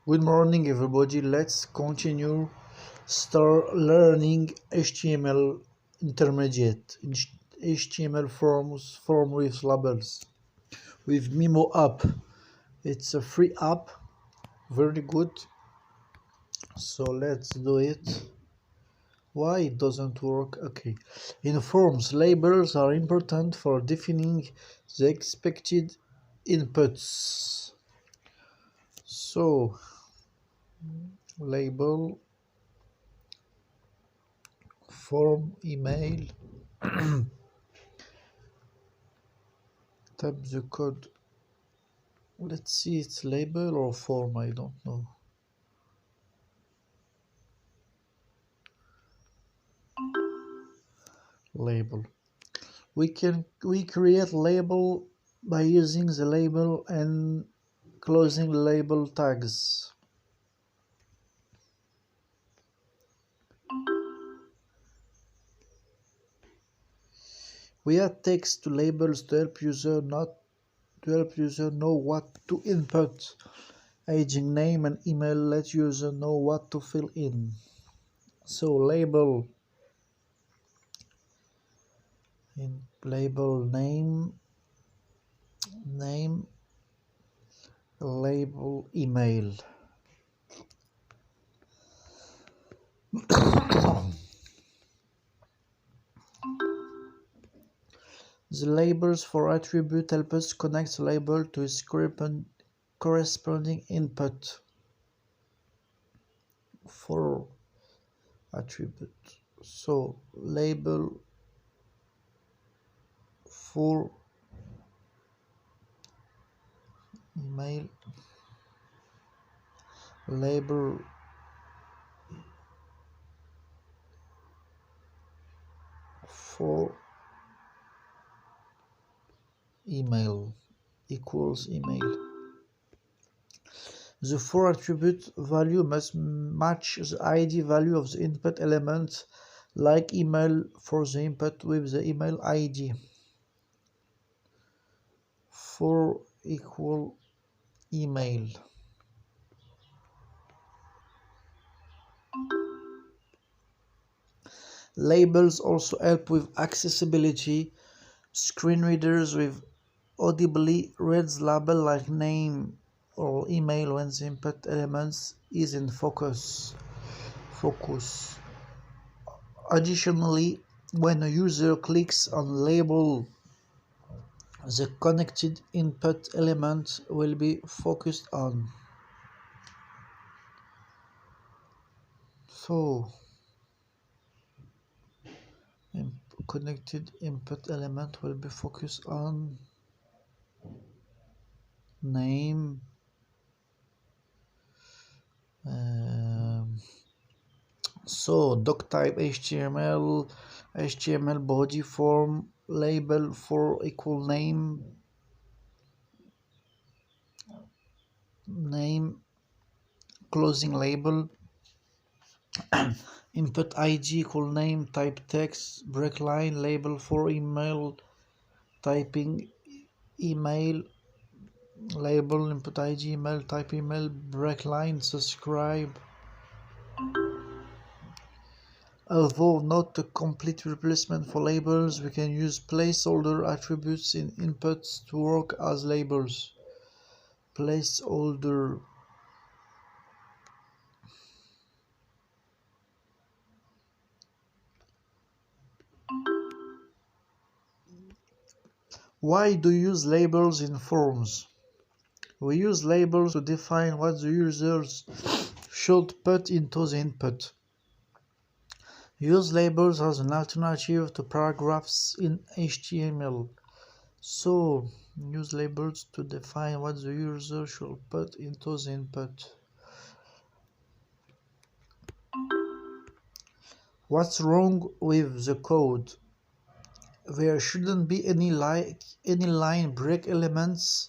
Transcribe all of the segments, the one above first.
Good morning, everybody. Let's continue start learning HTML intermediate, HTML form with labels, with Mimo app. It's a free app, very good. So let's do it. Why it doesn't work? Okay. In forms, labels are important for defining the expected inputs. So label form email. Type the code. Let's see, it's label or form, I don't know. Label. We create label by using the label and closing label tags. We add text to labels to help user know what to input. Aging name and email let user know what to fill in. So label name, label email. The labels for attribute help us connect the label to its corresponding input for attribute. So label for email, label for email equals email. The for attribute value must match the ID value of the input element, like email for the input with the email ID. For equal email. Labels also help with accessibility. Screen readers with audibly reads label like name or email when the input elements is in focus. Additionally, when a user clicks on label, the connected input element will be focused on. So, connected input element will be focused on name, so doc type HTML, HTML body form, label for equal name, closing label, input ID equal name, type text, break line, label for email, typing email, label, input ID, email, type email, break line, subscribe. Although not a complete replacement for labels, we can use placeholder attributes in inputs to work as labels. Placeholder. Why do you use labels in forms? We use labels to define what the users should put into the input. Use labels as an alternative to paragraphs in HTML. So, use labels to define what the user should put into the input. What's wrong with the code? There shouldn't be any line break elements.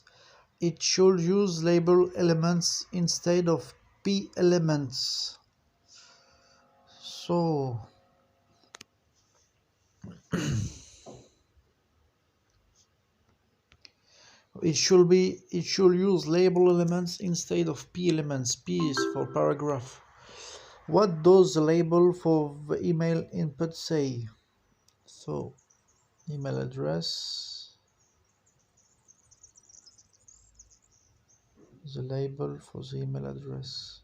It should use label elements instead of p elements. So it should use label elements instead of p elements. P is for paragraph. What does the label for the email input say? So email address, the label for the email address.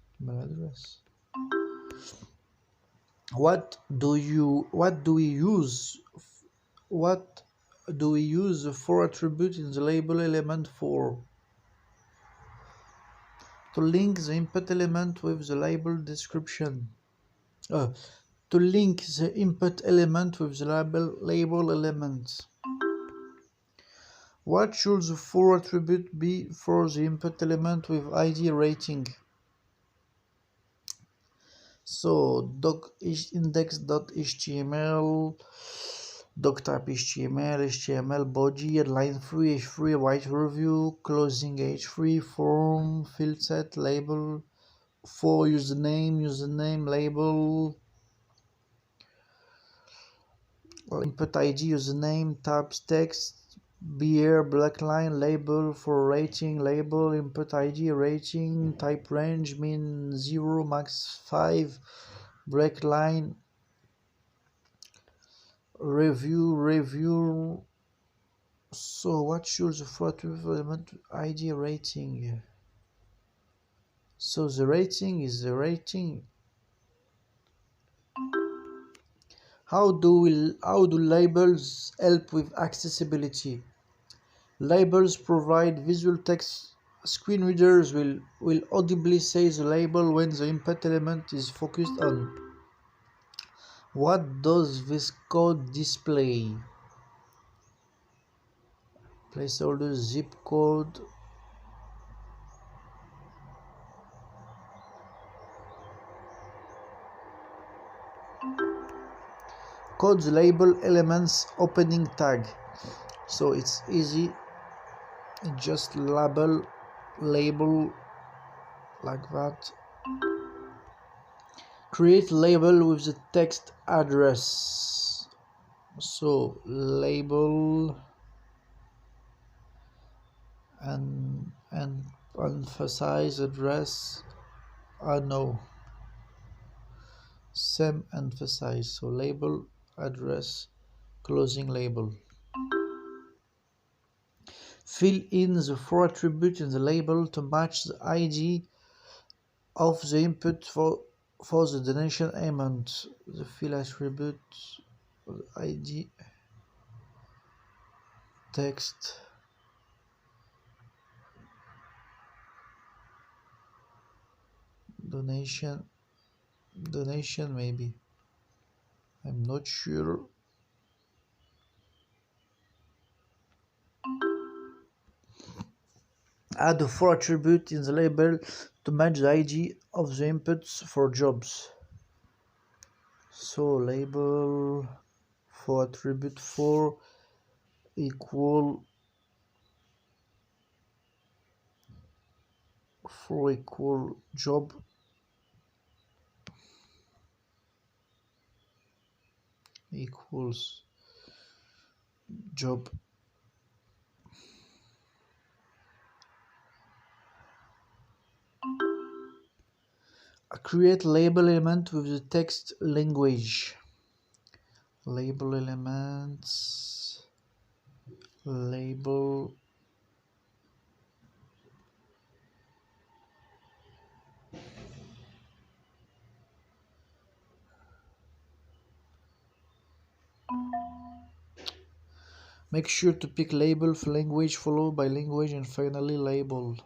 What do we use the for attribute in the label element for? To link the input element with the label description. To link the input element with the label element. What should the for attribute be for the input element with ID rating? So index.html, doctype HTML body, line 3 h3, white review, closing h3, form, field set, label, for username, label, input ID, username, tabs, text, BR, black line, label, for rating, label, input ID, rating, type range, min 0, max 5, break line, review. So what should the for element ID rating? So the rating is the rating. How do labels help with accessibility? Labels provide visual text. Screen readers will audibly say the label when the input element is focused on. What does this code display? Placeholder, zip code. Code the label elements opening tag. So it's easy. Just label like that. Create label with the text address. So label and emphasize address. No. Same emphasize. So label address, closing label. Fill in the for attribute in the label to match the ID of the input for the donation amount. The fill attribute ID text donation maybe, I'm not sure. Add the for attribute in the label to match the ID of the inputs for jobs. So label for attribute for equal job equals job. Create label element with the text language. Label elements, label make sure to pick label for language followed by language and finally label.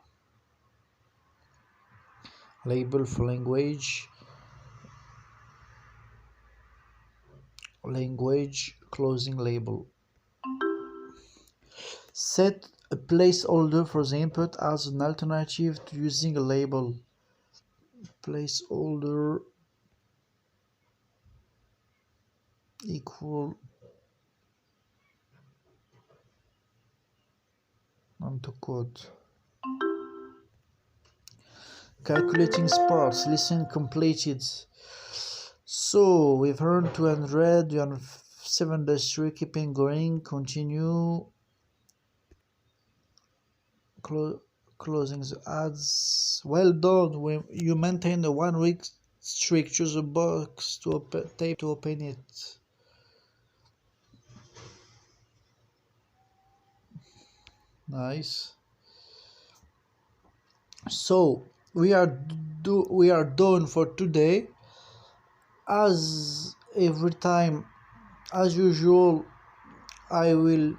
Label for language, closing label. Set a placeholder for the input as an alternative to using a label. Placeholder equal onto code. Calculating sparse, listen completed. So we've earned 200, 207-3, keeping going, continue. closing the ads. Well done. You maintained a 1 week streak. Choose a box to open it. Nice. So we are done for today. As every time, as usual, I will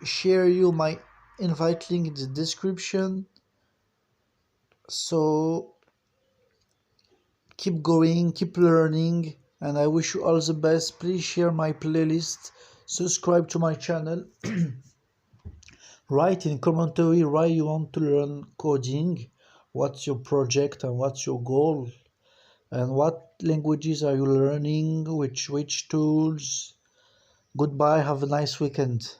share you my invite link in the description. So keep going, keep learning, and I wish you all the best. Please share my playlist, subscribe to my channel. Write in commentary why you want to learn coding, what's your project and what's your goal, and what languages are you learning, which tools. Goodbye, have a nice weekend.